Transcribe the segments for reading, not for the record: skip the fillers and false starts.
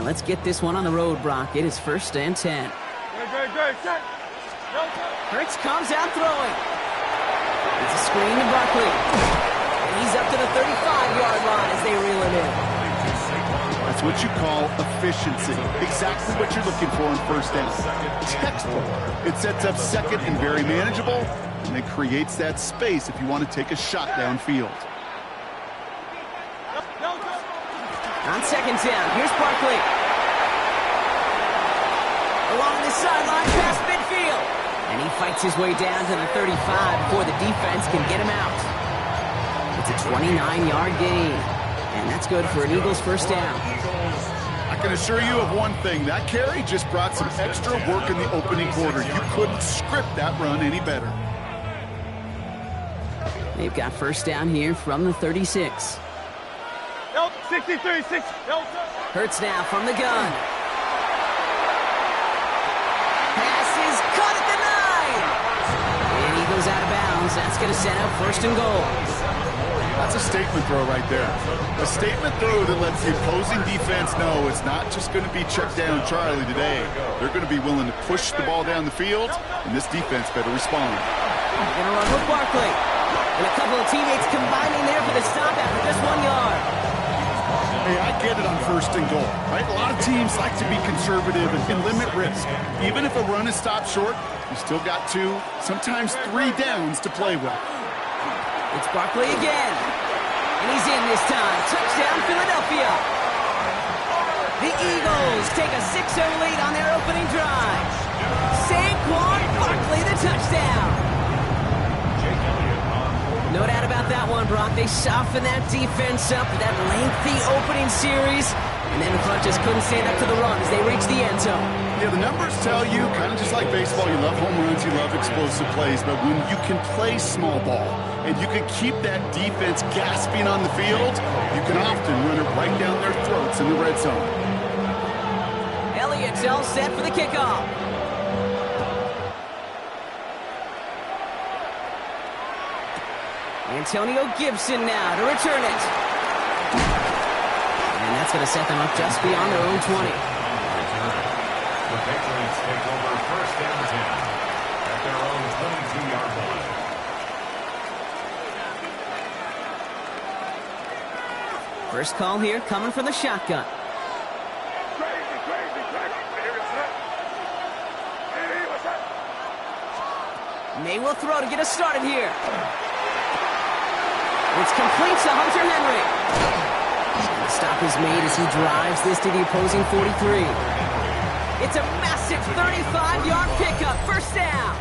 right, let's get this one on the road, Brock. It is 1st and 10. Hurts comes out throwing. It's a screen to Barkley. And he's up to the 35-yard line as they reel him in. That's what you call efficiency. Exactly what you're looking for in 1st down. Textbook. It sets up 2nd and very manageable, and it creates that space if you want to take a shot downfield. On 2nd down, here's Barkley. Along the sideline, past midfield. And he fights his way down to the 35 before the defense can get him out. It's a 29-yard gain. And that's good for an Eagles 1st down. I can assure you of one thing. That carry just brought some extra work in the opening quarter. You couldn't script that run any better. They've got 1st down here from the 36. 63-6. Hurts now from the gun. Pass is caught at the 9. And he goes out of bounds. That's going to set up 1st and goal. That's a statement throw right there. A statement throw that lets the opposing defense know it's not just going to be check down Charlie today. They're going to be willing to push the ball down the field, and this defense better respond. They're going to run with Barkley. And a couple of teammates combining there for the stop after just 1 yard. Hey, I get it on 1st and goal, right? A lot of teams like to be conservative and limit risk. Even if a run is stopped short, you still got 2, sometimes 3 downs to play with. It's Barkley again. And he's in this time. Touchdown, Philadelphia. The Eagles take a 6-0 lead on their opening drive. Saquon Barkley, the touchdown. No doubt about that one, Brock. They softened that defense up with that lengthy opening series. And then the front just couldn't stand up to the run as they reached the end zone. Yeah, the numbers tell you, kind of just like baseball, you love home runs, you love explosive plays. But when you can play small ball and you can keep that defense gasping on the field, you can often run it right down their throats in the red zone. Elliott's all set for the kickoff. Antonio Gibson now to return it. And that's going to set them up just beyond their own 20. The Patriots take over 1st and 10 at their own 22-yard line. First call here coming from the shotgun. May will throw to get us started here. It's complete to Hunter Henry. The stop is made as he drives this to the opposing 43. It's a massive 35-yard pickup. 1st down.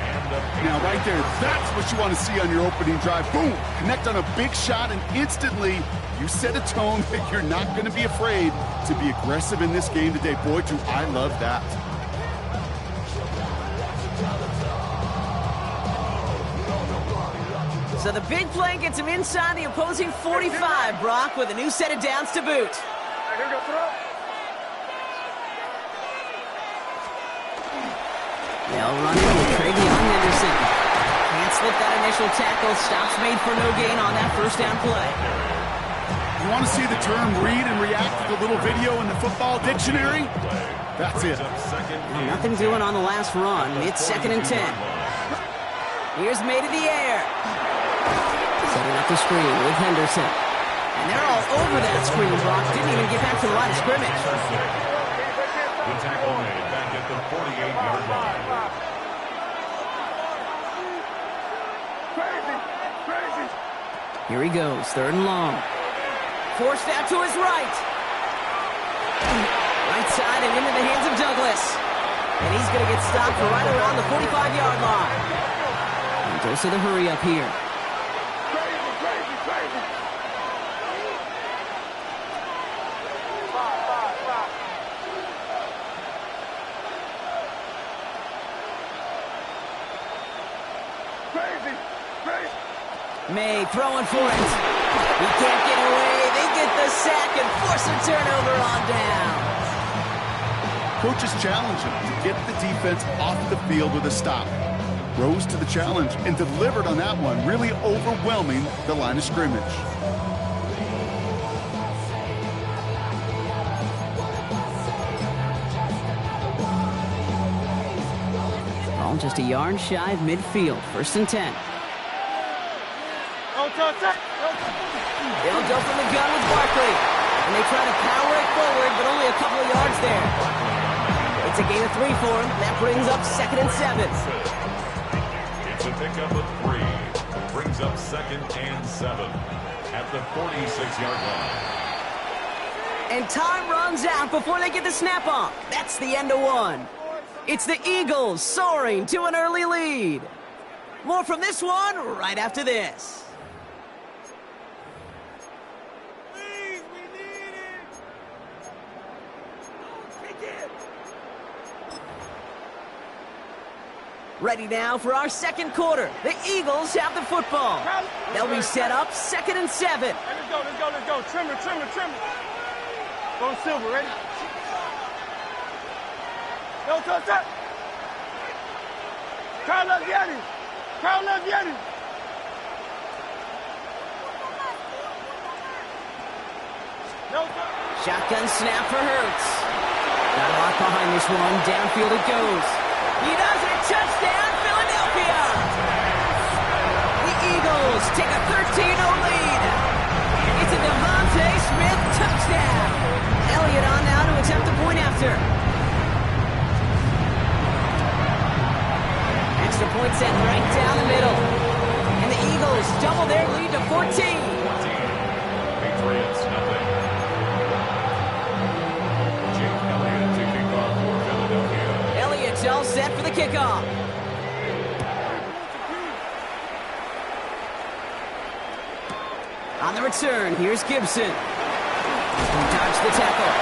Now, right there, that's what you want to see on your opening drive. Boom! Connect on a big shot, and instantly you set a tone that you're not going to be afraid to be aggressive in this game today. Boy, do I love that. So the big play gets him inside the opposing 45, Brock, with a new set of downs to boot. They'll run in with Travion Henderson. Can't slip that initial tackle. Stops made for no gain on that 1st down play. You want to see the term read and react to the little video in the football dictionary? That's it. Well, nothing doing on the last run. It's 2nd and 10. Here's made in the air. Setting up the screen with Henderson. And they're all over that screen, Brock. Didn't even get back to the line of scrimmage. The tackle made back at the 48-yard line. Here he goes, 3rd and long. Forced out to his right. Right side and into the hands of Douglas. And he's going to get stopped right around the 45-yard line. And goes to the hurry up here. May throwing for it. He can't get away. They get the sack and force a turnover on down. Coaches challenge him to get the defense off the field with a stop. Rose to the challenge and delivered on that one, really overwhelming the line of scrimmage. Ball just a yard shy of midfield. 1st and 10. They'll go from the gun with Barkley. And they try to power it forward, but only a couple of yards there. It's a gain of 3 for him. That brings up 2nd and 7. It's a pickup of 3. Brings up 2nd and 7 at the 46-yard line. And time runs out before they get the snap off. That's the end of 1. It's the Eagles soaring to an early lead. More from this one right after this. Ready now for our 2nd quarter. The Eagles have the football. They'll be set up 2nd and 7. Hey, let's go. Trim it. Go Silver, ready? No touch that. Crowd left Yeti. No touch. Shotgun snap for Hurts. Got a lot behind this one. Downfield it goes. He does it. Touchdown, Philadelphia. The Eagles take a 13-0 lead. It's a Devontae Smith touchdown. Elliott on now to attempt the point after. Extra point set right down the middle. And the Eagles double their lead to 14. Patriots, nothing. Jake Elliott to kick off for Philadelphia. Elliott's all set for the kickoff. On the return, here's Gibson. He dodged the tackle.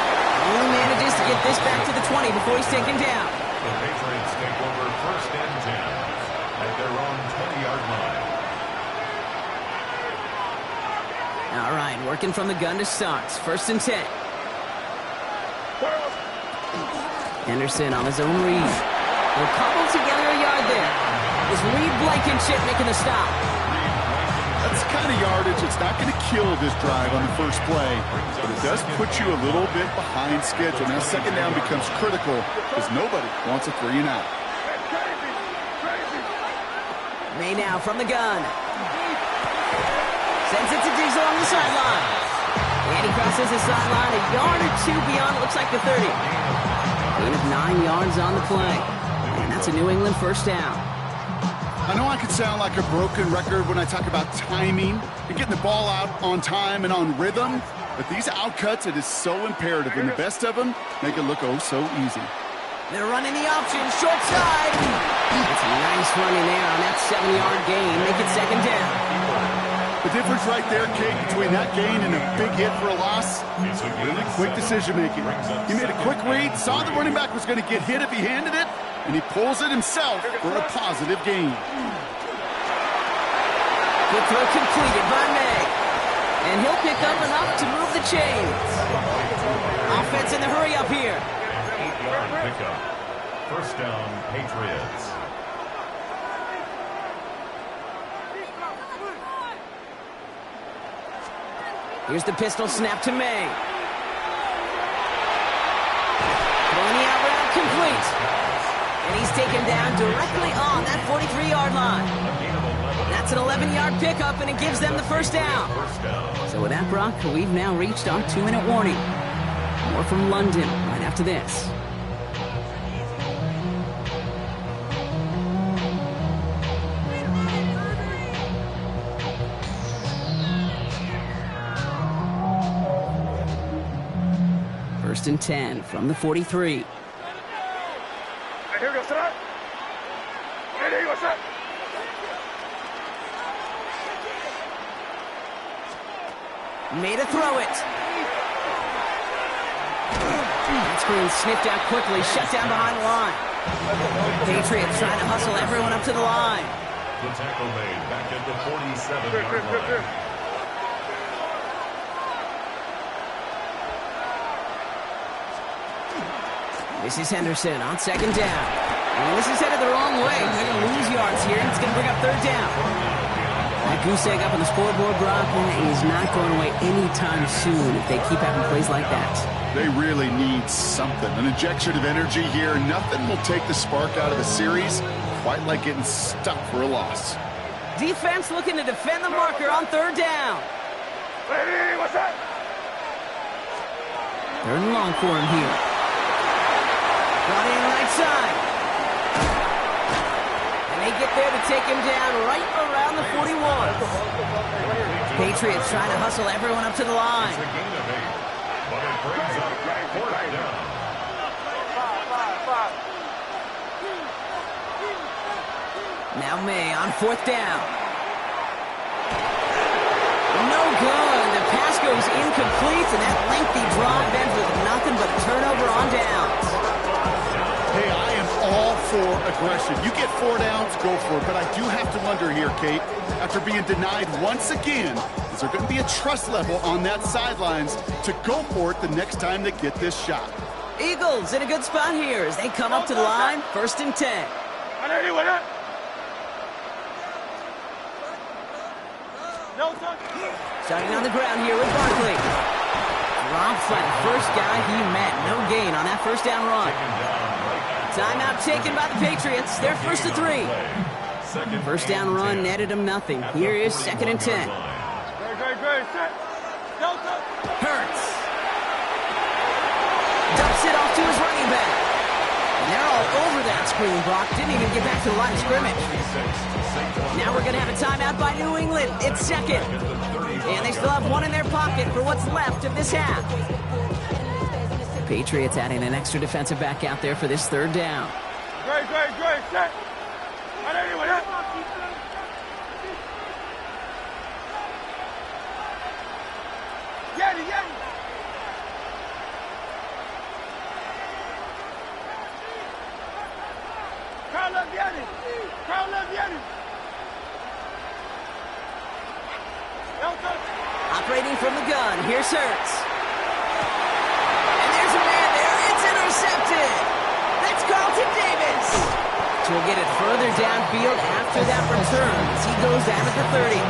Only manages to get this back to the 20 before he's taken down. The Patriots take over 1st and 10 at their own 20-yard line. All right, working from the gun to start. 1st and 10. Henderson on his own read. Will cobble together a yard there. Is Reed Blankenship making the stop? That's the kind of yardage it's not going to kill this drive on the first play, but it does put you a little bit behind schedule. Now 2nd down becomes critical because nobody wants a 3 and out. May now from the gun. Sends it to Diggs along the sideline. And he crosses the sideline a yard or 2 beyond, it looks like the 30. Gain of 9 yards on the play. And that's a New England 1st down. I know I could sound like a broken record when I talk about timing and getting the ball out on time and on rhythm, but these outcuts, it is so imperative, and the best of them make it look oh so easy. They're running the option, short side. It's a nice running there on that 7-yard gain. Make it 2nd down. The difference right there, Kate, between that gain and a big hit for a loss, really quick decision-making. He made a quick read, saw the running back was going to get hit if he handed it, and he pulls it himself for a positive gain. Good throw completed by May. And he'll pick up enough to move the chains. Offense in the hurry up here. 8-yard pickup. 1st down, Patriots. Here's the pistol snap to May. Throwing the out route complete. And he's taken down directly on that 43-yard line. That's an 11-yard pickup, and it gives them the 1st down. So with that, Brock, we've now reached our 2-minute warning. More from London right after this. First and 10 from the 43. Here we go, set. There you go, set. Made a throw it. That screen sniffed out quickly, shut down behind the line. Patriots trying to hustle everyone up to the line. The tackle made back at the 47-yard line. This is Henderson on 2nd down. And this is headed the wrong way. They're going to lose yards here, and it's going to bring up 3rd down. That goose egg up on the scoreboard, Brock, is not going away anytime soon if they keep having plays like that. They really need something, an injection of energy here. Nothing will take the spark out of the series quite like getting stuck for a loss. Defense looking to defend the marker on third down. Ready, what's that? Third and long for him here. Brought in right side. And they get there to take him down right around the 41. Patriots trying to hustle everyone up to the line. It's a gain of 8, but it brings up fourth down. Now May on fourth down. No good. The pass goes incomplete, and that lengthy drive ends with nothing but a turnover on downs. Hey, I am all for aggression. You get 4 downs, go for it. But I do have to wonder here, Kate, after being denied once again, is there going to be a trust level on that sidelines to go for it the next time they get this shot? Eagles in a good spot here as they come up to the line, 1st and 10. Starting on the ground here with Barkley. Drops by the first guy he met. No gain on that first down run. Timeout taken by the Patriots. They're 1st and 3. First down run netted him nothing. Here is 2nd and 10. Hurts. Dumps it off to his running back. And they're all over that screen, Brock. Didn't even get back to the line of scrimmage. Now we're going to have a timeout by New England. It's 2nd. And they still have one in their pocket for what's left of this half. Patriots adding an extra defensive back out there for this 3rd down. Great, set. Yeti. Crowd left Yeti. Operating from the gun, here's Hurts. And there's a man there, it's intercepted. That's Carlton Davis. So we'll get it further downfield after that return as he goes down at the 30.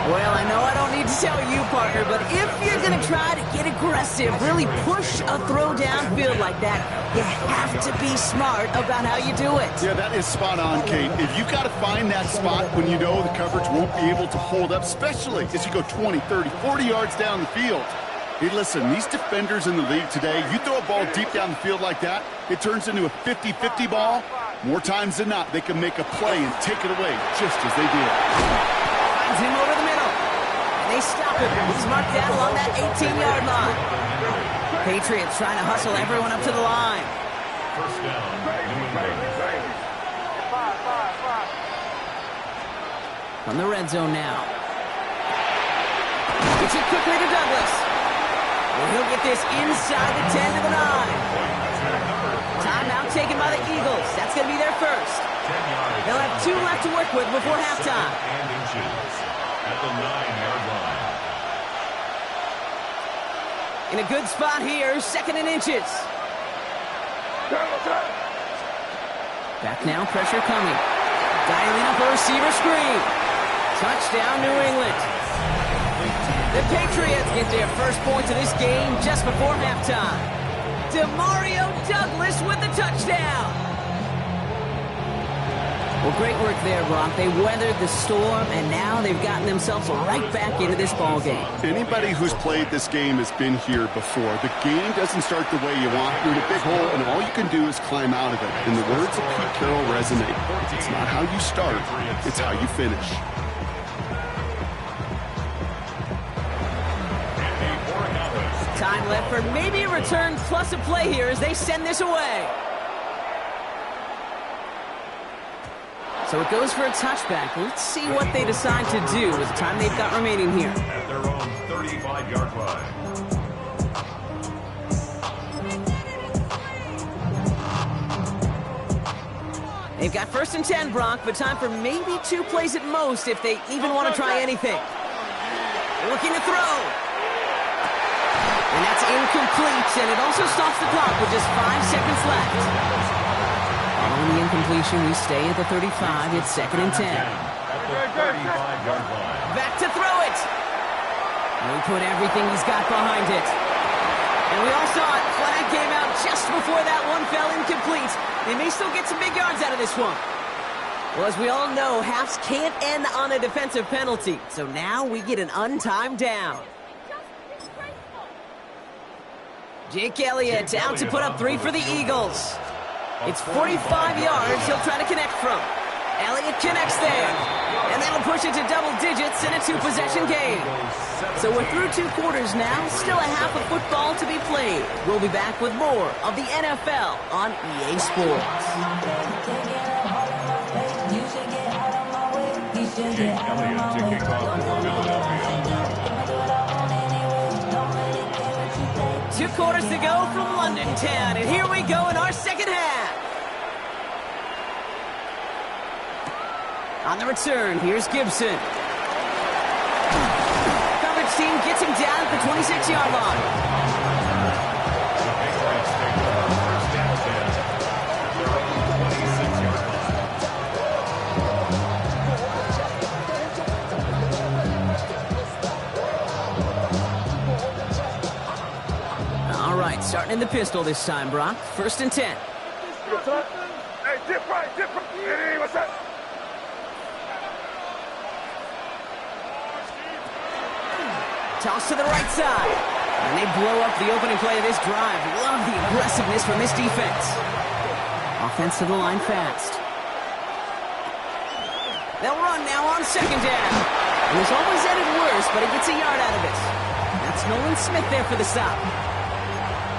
Well, I know I don't need to tell you, partner, but if you're going to try to get aggressive, really push a throw downfield like that, you have to be smart about how you do it. Yeah, that is spot on, Kate. If you've got to find that spot when you know the coverage won't be able to hold up, especially as you go 20, 30, 40 yards down the field. Hey, listen, these defenders in the league today, you throw a ball deep down the field like that, it turns into a 50-50 ball. More times than not, they can make a play and take it away just as they did. Finds him over the middle. And they stop him. He's marked down along that 18-yard line. Patriots trying to hustle everyone up to the line. First down, New England. From the red zone now. Gets it quickly to Douglas. Well, he'll get this inside the 10 to the 9. Timeout taken by the Eagles. That's going to be their first. They'll have 2 left to work with before halftime. And inches at the 9-yard line. In a good spot here, 2nd and inches. Back now, pressure coming. Dialing up a receiver screen. Touchdown, New England. The Patriots get their first points of this game just before halftime. Demario Douglas with the touchdown. Well, great work there, Brock. They weathered the storm, and now they've gotten themselves right back into this ball game. Anybody who's played this game has been here before. The game doesn't start the way you want. You're in a big hole, and all you can do is climb out of it. And the words of Pete Carroll resonate. It's not how you start, it's how you finish. Time left for maybe a return plus a play here as they send this away. So it goes for a touchback. Let's see what they decide to do with the time they've got remaining here. At their own 35-yard line. They've got 1st and 10, Brock, but time for maybe 2 plays at most if they even want to try anything. They're looking to throw. And that's incomplete, and it also stops the clock with just 5 seconds left. Following the incompletion, we stay at the 35. It's 2nd and 10. At the 35-yard line. Back to throw it. And he put everything he's got behind it. And we all saw it. Flag came out just before that one fell incomplete. They may still get some big yards out of this one. Well, as we all know, halves can't end on a defensive penalty. So now we get an untimed down. Jake Elliott out to put up 3 for the Eagles. It's 45 yards he'll try to connect from. Elliott connects there. And that'll push it to double digits in a 2-possession game. So we're through 2 quarters now. Still a half of football to be played. We'll be back with more of the NFL on EA Sports. Jake Elliott to kick off for Philadelphia. 2 quarters to go from London Town, and here we go in our second half. On the return, here's Gibson. Coverage team gets him down at the 26-yard line. The Patriots take over first and 10 at their own 26-yard line. All right, starting in the pistol this time, Brock. First and 10. Hey, dip right. Hey, what's up? Toss to the right side. And they blow up the opening play of this drive. Love the aggressiveness from this defense. Offense to the line fast. They'll run now on second down. It was always headed worse, but he gets a yard out of it. That's Nolan Smith there for the stop.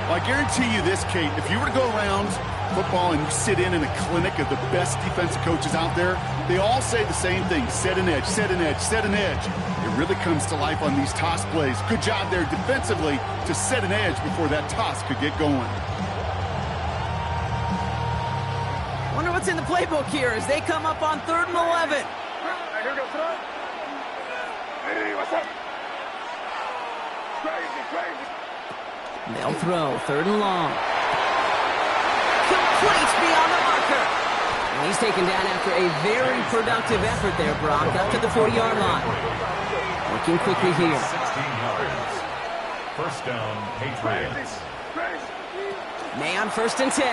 Well, I guarantee you this, Kate, if you were to go around football and you sit in a clinic of the best defensive coaches out there, they all say the same thing: set an edge, set an edge, set an edge. It really comes to life on these toss plays. Good job there defensively to set an edge before that toss could get going. Wonder what's in the playbook here as they come up on 3rd and 11. Hey, here goes tonight. Hey, what's up? Crazy. They'll throw 3rd and long. Complete beyond the marker. And he's taken down after a very productive effort there, Brock, up to the 40-yard line. Working quickly here. 16 yards. First down, Patriots. May on 1st and 10.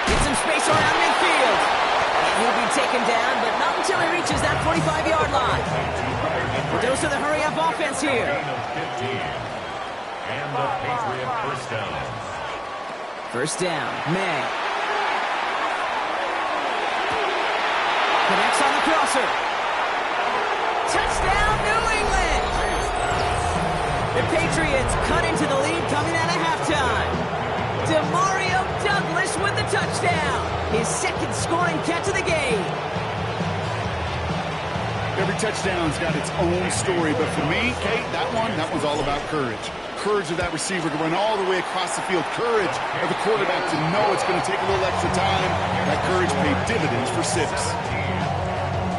Get some space around midfield. And he'll be taken down, but not until he reaches that 45-yard line. A dose of the hurry-up offense here. And the Patriot first down. First down, May. Connects on the crosser. Touchdown, New England! The Patriots cut into the lead coming out of halftime. Demario Douglas with the touchdown. His 2nd scoring catch of the game. Every touchdown's got its own story, but for me, Kate, that one's all about courage. Courage of that receiver to run all the way across the field. Courage of the quarterback to know it's going to take a little extra time. That courage paid dividends for 6.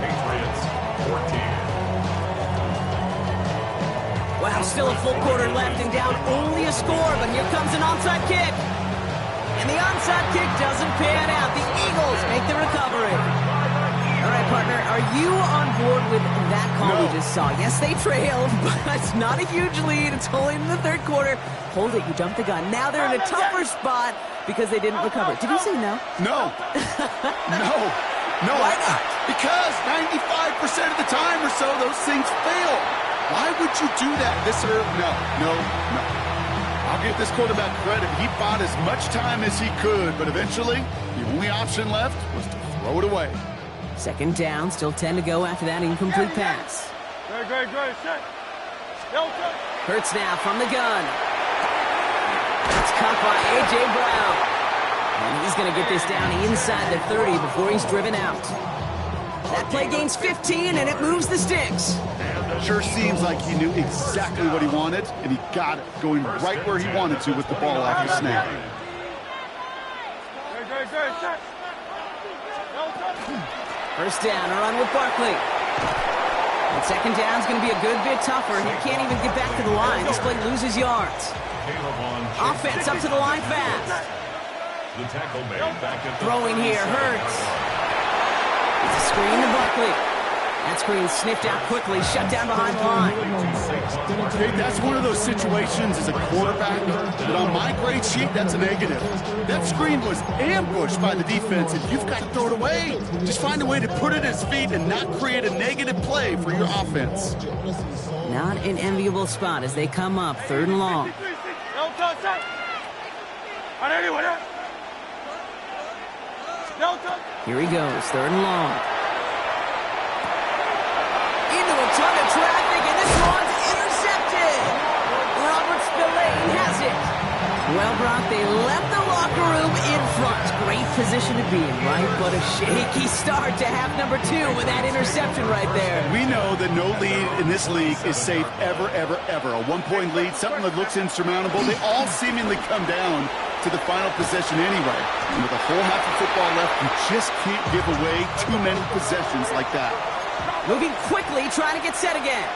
Patriots 14. Wow, still a full quarter left and down only a score, but here comes an onside kick. And the onside kick doesn't pan out. The Eagles make the recovery. All right, partner, are you on board with that call we just saw? Yes, they trailed, but it's not a huge lead. It's only in the 3rd quarter. Hold it, you jumped the gun. Now they're in a tougher spot because they didn't recover. Did you say no? No. Why not? Because 95% of the time or so, those things fail. Why would you do that this early? No. I'll give this quarterback credit. He bought as much time as he could, but eventually, the only option left was to throw it away. 2nd down, still 10 to go after that incomplete pass. Great. Set. Hurts now from the gun. It's caught by A.J. Brown. And he's going to get this down inside the 30 before he's driven out. That play gains 15, and it moves the sticks. Sure seems like he knew exactly what he wanted, and he got it, going right where he wanted to with the ball after snap. Great. Set. First down, a run with Barkley. And 2nd down's going to be a good bit tougher. He can't even get back to the line. This play loses yards. Offense up to the line fast. The tackle made back at the Throwing here, Hurts. It's a screen to Barkley. That screen sniffed out quickly, shut down behind the line. Okay, that's one of those situations as a quarterback that on my grade sheet, that's a negative. That screen was ambushed by the defense, and you've got to throw it away. Just find a way to put it at his feet and not create a negative play for your offense. Not an enviable spot as they come up, 3rd and long. Here he goes, 3rd and long. Into a ton of traffic, and this one's intercepted. Robert Spillane has it. Well, Brock, they left the locker room in front. Great position to be in, right? But a shaky start to half number 2 with that interception right there. We know that no lead in this league is safe ever, ever, ever. A one-point lead, something that looks insurmountable. They all seemingly come down to the final possession anyway. And with a whole half of football left, you just can't give away too many possessions like that. Moving quickly, trying to get set again.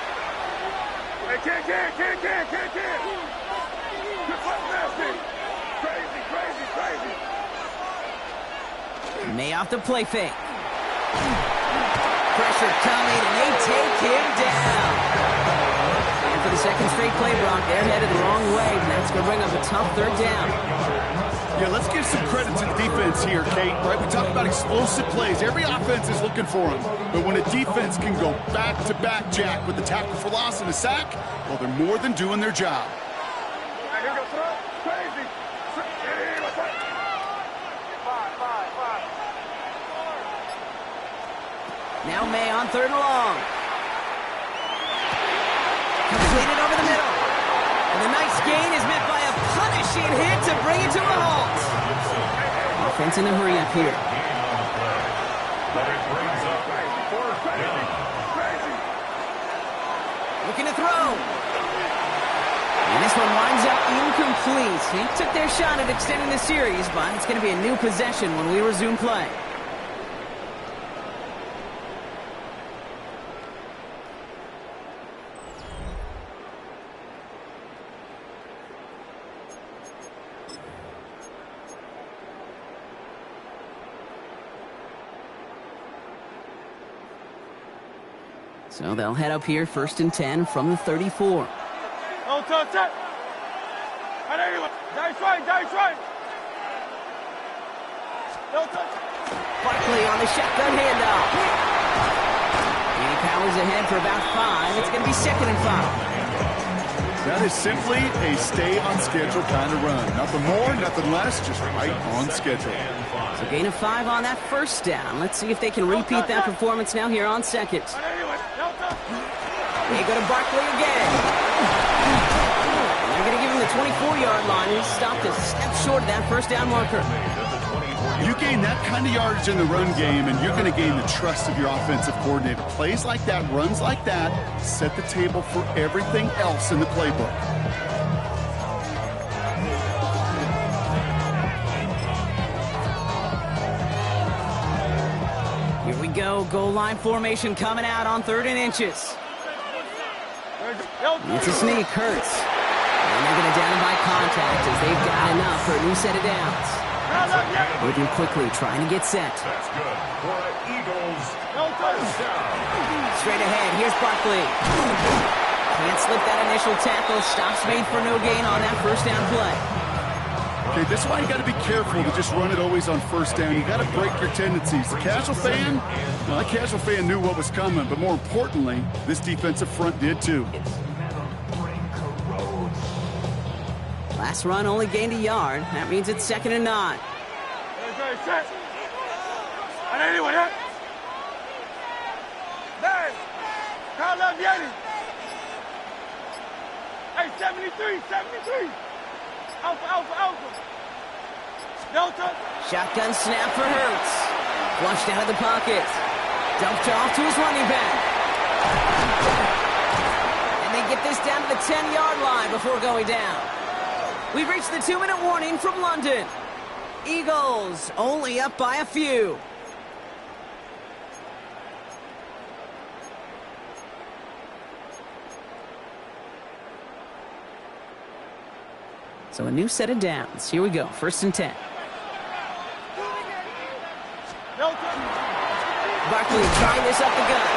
May off the play fake. Pressure coming, and they take him down. And for the second straight play, Brock, they're headed the wrong way, and that's going to bring up a tough 3rd down. Yeah, let's give some credit to the defense here, Kate, right? We talk about explosive plays. Every offense is looking for them. But when a defense can go back-to-back, Jack, with the tackle for loss and a sack, well, they're more than doing their job. Now May on 3rd and long. Completed over the middle. And the nice gain is met by a punishing hit to bring it to a halt. Offense in a hurry up here. Looking to throw. And this one winds up incomplete. He took their shot at extending the series, but it's going to be a new possession when we resume play. So they'll head up here, 1st and 10 from the 34. Barkley on the shotgun handoff. And he powers ahead for about 5. It's going to be 2nd and 5. That is simply a stay-on-schedule kind of run. Nothing more, nothing less, just right on schedule. So gain of 5 on that 1st down. Let's see if they can repeat that performance now here on 2nd. They go to Barkley again. And they're going to give him the 24-yard line. He stopped a step short of that 1st down marker. You gain that kind of yardage in the run game, and you're going to gain the trust of your offensive coordinator. Plays like that, runs like that, set the table for everything else in the playbook. Here we go. Goal line formation coming out on 3rd and inches. It's a sneak. Hurts. And they're going to down him by contact as they've got enough for a new set of downs. Moving quickly, trying to get set. That's good for an Eagles first down. Straight ahead, here's Barkley. Can't slip that initial tackle. Stops made for no gain on that 1st down play. Okay, this is why you got to be careful to just run it always on 1st down. You got to break your tendencies. The casual fan, well, that casual fan knew what was coming, but more importantly, this defensive front did too. Last run only gained a yard. That means it's 2nd and 9. Hey, 73. Alpha. Delta. Shotgun snap for Hurts. Flushed out of the pocket. Dumped off to his running back. And they get this down to the 10-yard line before going down. We've reached the 2-minute warning from London. Eagles only up by a few. So a new set of downs. Here we go. 1st and 10. Barkley trying this up the gut.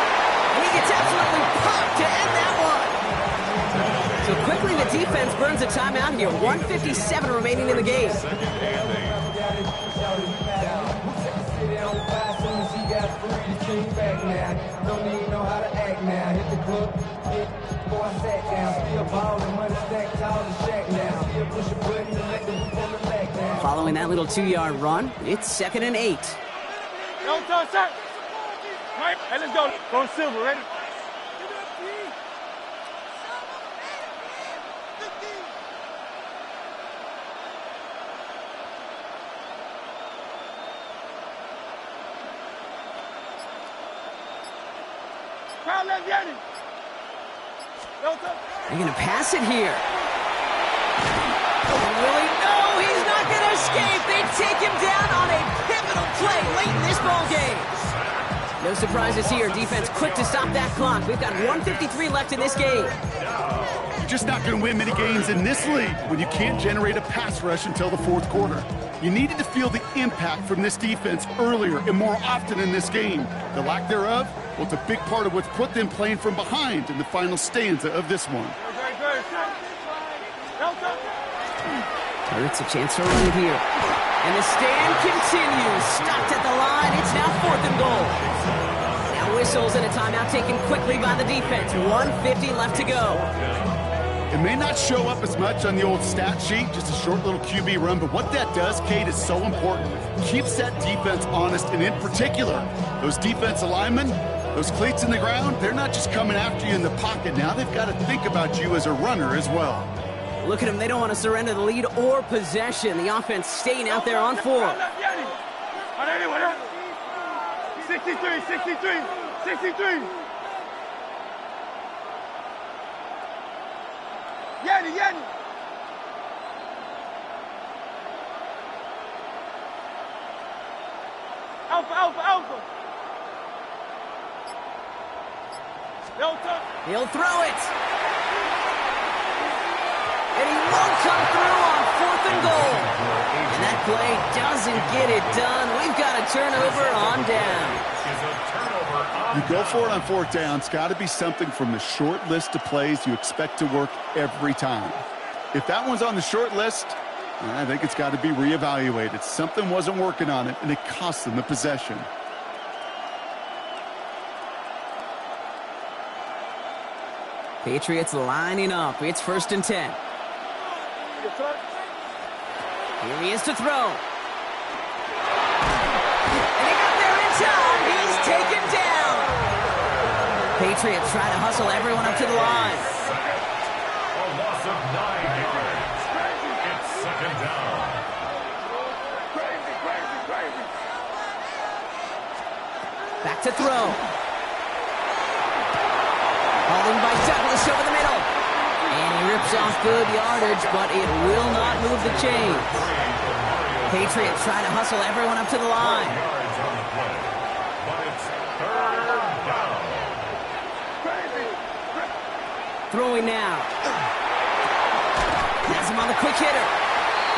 enough to end that one. So quickly the defense burns a timeout here. 1:57 remaining in the game. Following that little 2-yard run, it's 2nd and 8. Hey, let's go. Going silver, ready? They're going to pass it here. Willie, no, he's not going to escape. They take him down on a pivotal play late in this ball game. No surprises here. Defense quick to stop that clock. We've got 1:53 left in this game. You're just not going to win many games in this league when you can't generate a pass rush until the 4th quarter. You needed to feel the impact from this defense earlier and more often in this game. The lack thereof, well, it's a big part of what's put them playing from behind in the final stanza of this one. It's a chance to run it here. And the stand continues. Stopped at the line. It's now 4th and goal. Now whistles and a timeout taken quickly by the defense. 1:50 left to go. It may not show up as much on the old stat sheet, just a short little QB run, but what that does, Kate, is so important. Keeps that defense honest, and in particular, those defensive linemen, those cleats in the ground, they're not just coming after you in the pocket. Now they've got to think about you as a runner as well. Look at them. They don't want to surrender the lead or possession. The offense staying out there on 4. 63, 63, 63. Yanni. Alpha. He'll throw it. And he won't come through on 4th and goal. And that play doesn't get it done. We've got a turnover on down. You go for it on 4th down. It's got to be something from the short list of plays you expect to work every time. If that one's on the short list, I think it's got to be reevaluated. Something wasn't working on it, and it cost them the possession. Patriots lining up. It's 1st and 10. Here he is to throw. And he got there in time. He's taken down. Patriots try to hustle everyone up to the line. A loss of 9 yards. It's 2nd down. Back to throw. Hauling by Douglas over the middle. And he rips off good yardage, but it will not move the chain. Patriots trying to hustle everyone up to the line. Yards on the play, but it's 3rd down. Throwing now. Has him on the quick hitter.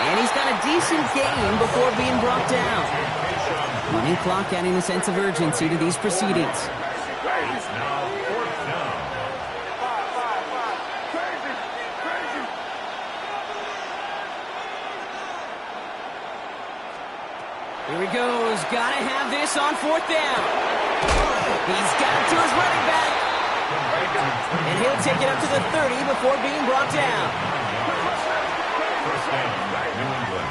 And he's got a decent gain before being brought down. Running clock adding a sense of urgency to these proceedings. It's now 4th down. Here he goes. Gotta have this on 4th down. He's got it to his running back. And he'll take it up to the 30 before being brought down. 1st down, New England.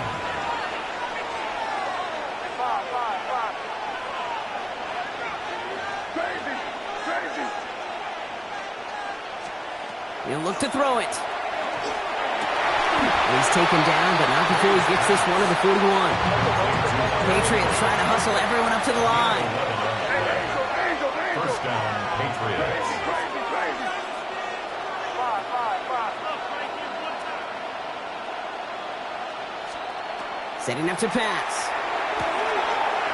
He'll look to throw it. He's taken down, but not before he gets this one to the 41. Patriots trying to hustle everyone up to the line. 1st down, Patriots. Setting up to pass.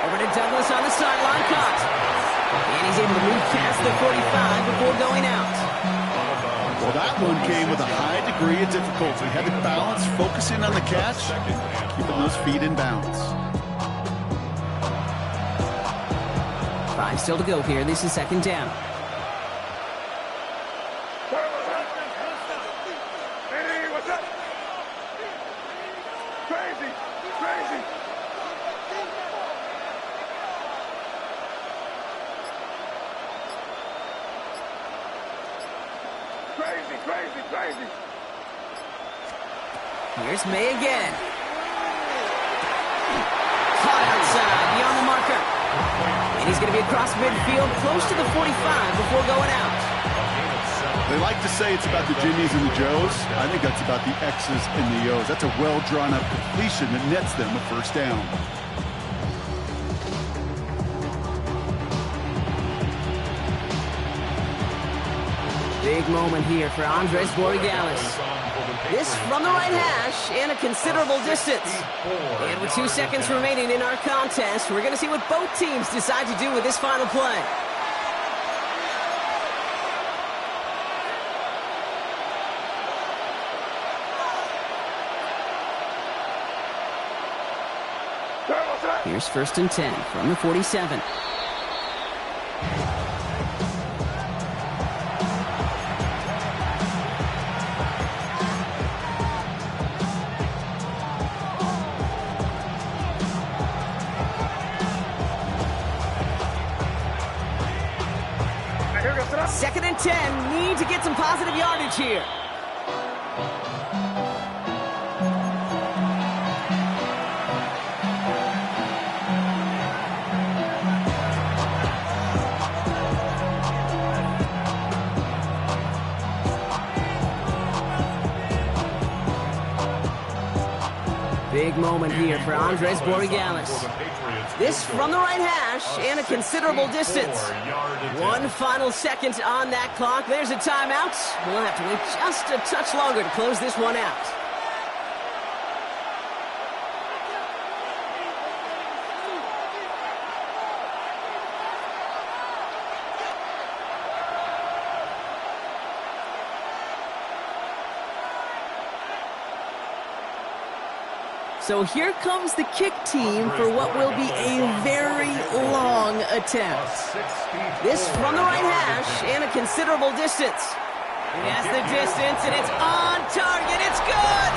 Over to Douglas on the sideline cut. And he's able to move past the 45 before going out. Well, that one came with a high degree of difficulty. Had to balance, focusing on the catch, keeping those feet in bounds. 5 still to go here. This is 2nd down. Hey, what's up? Crazy, crazy. Crazy, crazy, crazy. Here's May again. Caught outside, beyond the marker. And he's going to be across midfield, close to the 45 before going out. They like to say it's about the Jimmies and the Joes. I think that's about the X's and the O's. That's a well-drawn-up completion that nets them a first down. Big moment here for Andres Borregales. This from the right hash and a considerable distance. And with 2 seconds remaining in our contest, we're going to see what both teams decide to do with this final play. Here's 1st and 10 from the 47. Second and 10, need to get some positive yardage here. Big moment here for Andres Borregales. This from the right hash and a considerable distance. 1 final second on that clock. There's a timeout. We'll have to wait just a touch longer to close this one out. So here comes the kick team for what will be a very long attempt. This from the right hash and a considerable distance. He has the distance, and it's on target. It's good!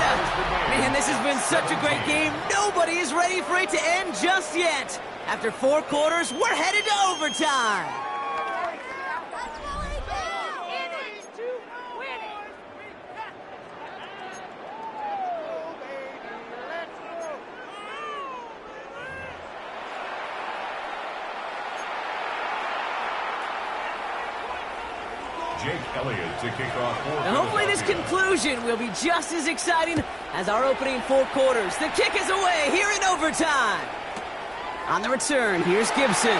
Man, this has been such a great game. Nobody is ready for it to end just yet. After 4 quarters, we're headed to overtime. To kick off and hopefully this conclusion will be just as exciting as our opening 4 quarters. The kick is away here in overtime. On the return, here's Gibson.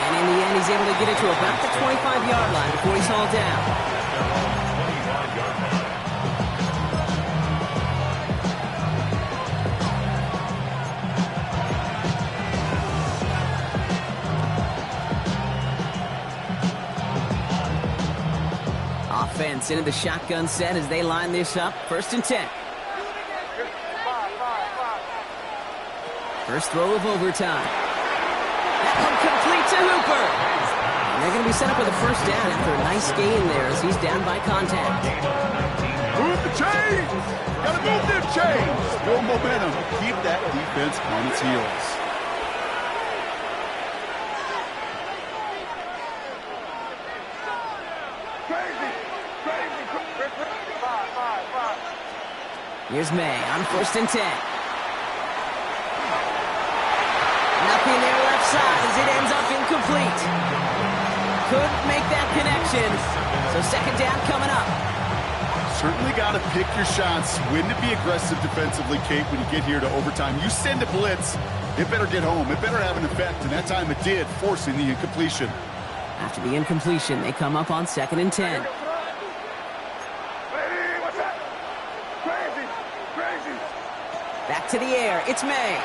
And in the end, he's able to get it to about the 25-yard line before he's hauled down. Offense into the shotgun set as they line this up. 1st and 10. First throw of overtime. That one complete to Hooper. And they're going to be set up with a first down after a nice gain there as he's down by contact. Move the chains! Gotta move them chains! Build momentum. Keep that defense on its heels. Here's May on 1st and 10. Nothing there left side as it ends up incomplete. Couldn't make that connection. So 2nd down coming up. Certainly got to pick your shots. When to be aggressive defensively, Kate, when you get here to overtime. You send a blitz, it better get home. It better have an effect, and that time it did, forcing the incompletion. After the incompletion, they come up on 2nd and 10. Back to the air. It's May.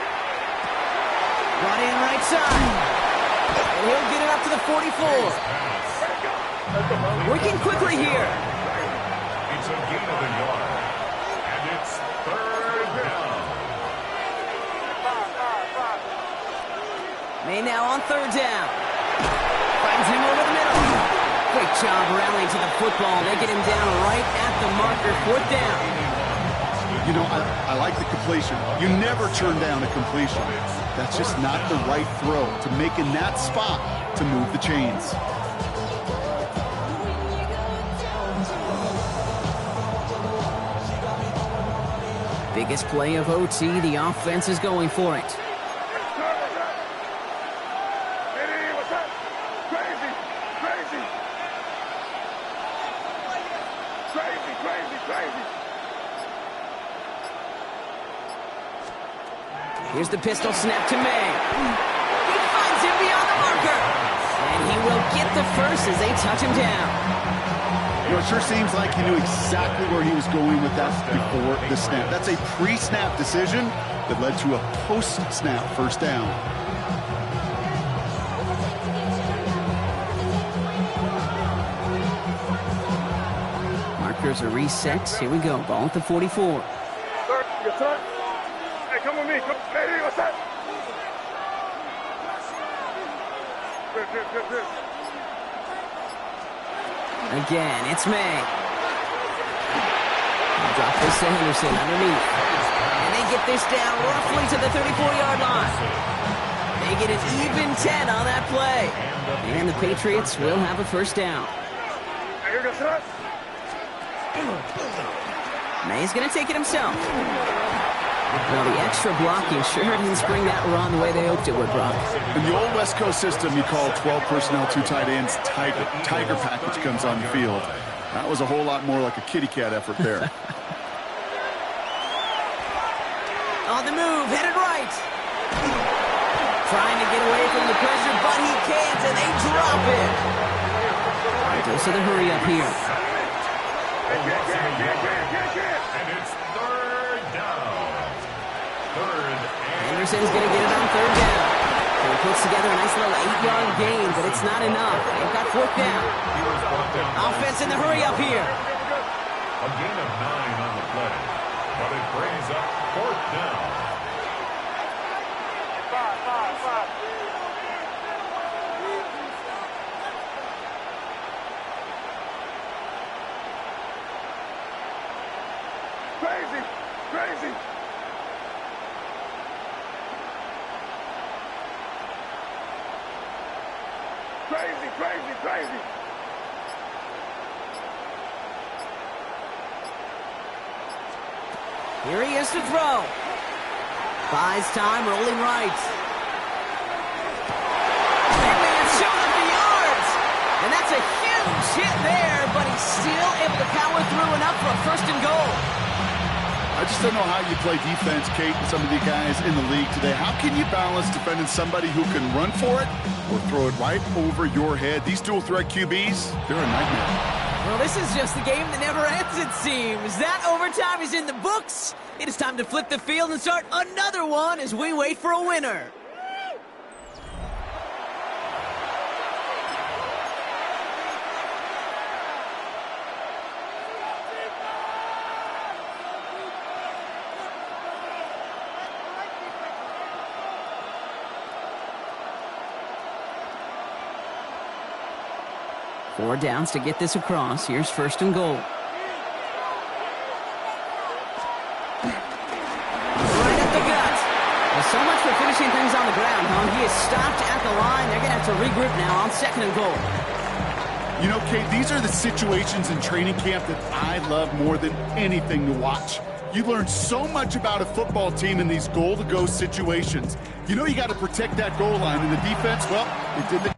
Brought in right side. And he'll get it up to the 44. Working quickly here. It's a gain of a yard. And it's 3rd down. May now on 3rd down. Finds him over the middle. job rallying to the football. They get him down right at the marker. 4th down. You know, I like the completion. You never turn down a completion. That's just not the right throw to make in that spot to move the chains. Biggest play of OT. The offense is going for it. Here's the pistol snap to May. He finds him beyond the marker. And he will get the first as they touch him down. You know, it sure seems like he knew exactly where he was going with that before the snap. That's a pre-snap decision that led to a post-snap first down. Markers are reset. Here we go. Ball at the 44. Come with me. Come. Hey, what's that? Good. Again, it's May. Drop this to Henderson underneath. And they get this down roughly to the 34-yard line. They get an even 10 on that play. And the Patriots will have a first down. Here goes that. May's going to take it himself. Well, the extra blocking sure didn't spring that run the way they hoped it would, Brock. In the old West Coast system, you call 12 personnel, 2 tight ends, tiger package comes on the field. That was a whole lot more like a kitty cat effort there. On the move, headed right. Trying to get away from the pressure, but he can't, and they drop it. Goes to the hurry up here. And it's 3rd down. Henderson's going to get it on 3rd down. He puts together a nice little 8-yard gain, but it's not enough. They've got 4th down. Offense in the hurry up here. A gain of 9 on the play, but it brings up 4th down. 5. Crazy. Here he is to throw. Buys time, rolling right. Big man showing up the yards. And that's a huge hit there, but he's still able to power through enough for a 1st and goal. I just don't know how you play defense, Kate, and some of the guys in the league today. How can you balance defending somebody who can run for it or throw it right over your head? These dual threat QBs, they're a nightmare. Well, this is just the game that never ends, it seems. That overtime is in the books. It is time to flip the field and start another one as we wait for a winner. 4 downs to get this across. Here's 1st and goal. Right at the gut. Well, so much for finishing things on the ground, huh? He is stopped at the line. They're going to have to regroup now on 2nd and goal. You know, Kate, these are the situations in training camp that I love more than anything to watch. You learn so much about a football team in these goal-to-go situations. You know you got to protect that goal line, and the defense, well, they did the